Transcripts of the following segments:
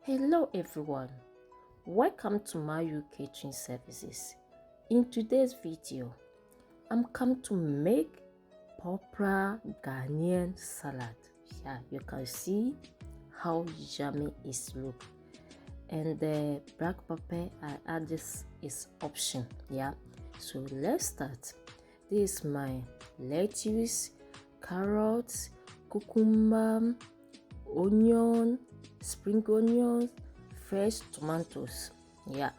Hello everyone, welcome to Mayu Catering Services. In today's video, I'm come to make proper Ghanaian salad. Yeah, you can see how yummy it looks. And the black pepper I add this is option. Yeah, so let's start. This is my lettuce, carrots, cucumber, onion, spring onions, fresh tomatoes. Yeah,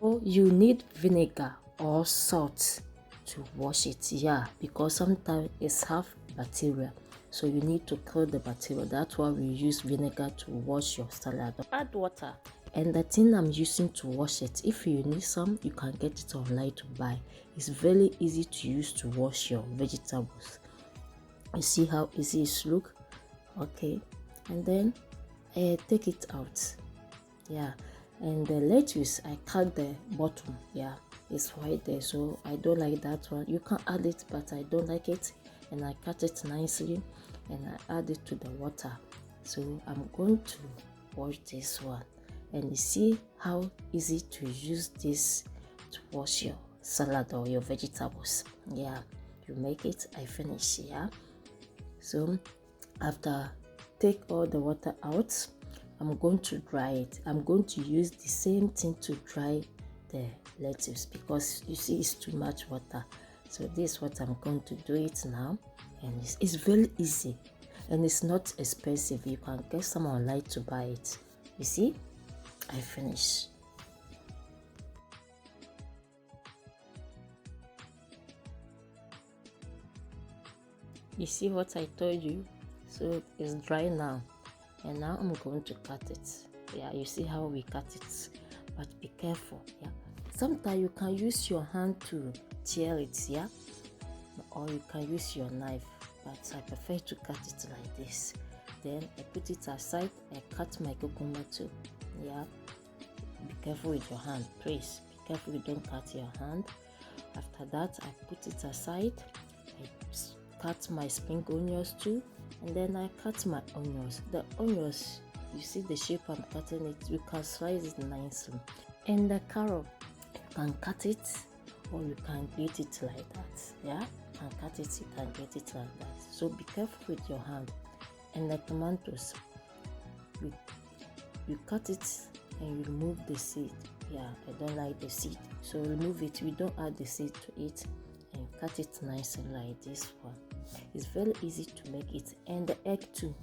so you need vinegar or salt to wash it. Yeah, because sometimes it's have bacteria, so you need to kill the bacteria. That's why we use vinegar to wash your salad. Add water, and the thing I'm using to wash it, if you need some, you can get it online to buy. It's very easy to use to wash your vegetables. You see how easy it looks? Okay, and then take it out. Yeah, and the lettuce I cut the bottom. Yeah, it's white there, so I don't like that one. You can add it, but I don't like it, and I cut it nicely and I add it to the water. So I'm going to wash this one, and you see how easy to use this to wash your salad or your vegetables. Yeah, you make it, I finish. Yeah, so after take all the water out, I'm going to dry it. I'm going to use the same thing to dry the lettuce because you see it's too much water. So this is what I'm going to do it now, and it's very easy and it's not expensive. You can get someone online to buy it. You see, I finish. You see what I told you? So it's dry now, and now I'm going to cut it. Yeah, you see how we cut it, but be careful. Yeah, sometimes you can use your hand to tear it, yeah, or you can use your knife, but I prefer to cut it like this. Then I put it aside. I cut my cucumber too. Yeah, be careful with your hand, please. Be careful you don't cut your hand. After that, I put it aside. I cut my spring onions too, and then I cut my onions. The onions, you see the shape I'm cutting it, you can slice it nicely. And the carrot, you can cut it or you can get it like that. Yeah, you can cut it, you can get it like that. So be careful with your hand. And the tomatoes, you cut it and you remove the seed. Yeah, I don't like the seed, so remove it. We don't add the seed to it, and cut it nicely like this one. It's very easy to make it. And the egg too.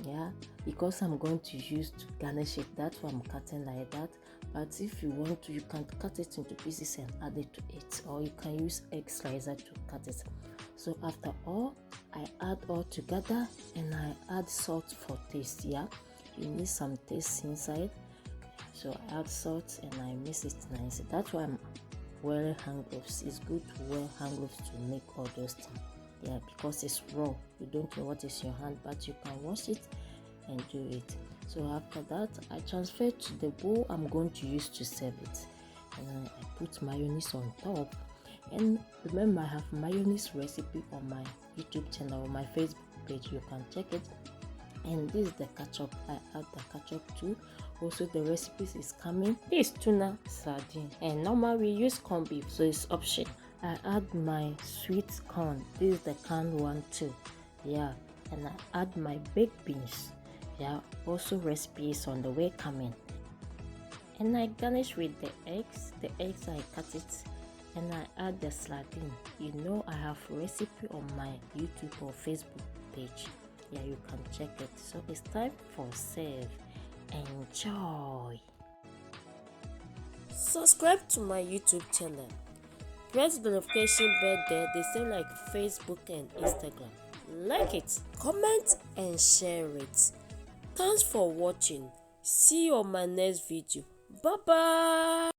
Yeah, because I'm going to use to garnish it, that's why I'm cutting like that. But if you want to, you can cut it into pieces and add it to it, or you can use egg slicer to cut it. So after all, I add all together and I add salt for taste. Yeah, you need some taste inside, so I add salt and I mix it nicely. That's why I'm wearing hand gloves. It's good to wear hand gloves to make all those things. Yeah, because it's raw, you don't know what is in your hand, but you can wash it and do it. So after that, I transfer to the bowl I'm going to use to serve it, and then I put mayonnaise on top. And remember, I have mayonnaise recipe on my YouTube channel or my Facebook page. You can check it. And this is the ketchup. I add the ketchup too. Also, the recipes is coming. This is tuna sardine, and normally we use corned beef, so it's option. I add my sweet corn. This is the canned one too. Yeah, and I add my baked beans. Yeah, also recipes on the way coming. And I garnish with the eggs. The eggs I cut it, and I add the sardine. You know I have recipe on my YouTube or Facebook page. Yeah, you can check it. So it's time for serve. Enjoy. Subscribe to my YouTube channel. Press the notification bell there, the same like Facebook and Instagram. Like it, comment and share it. Thanks for watching. See you on my next video. Bye bye.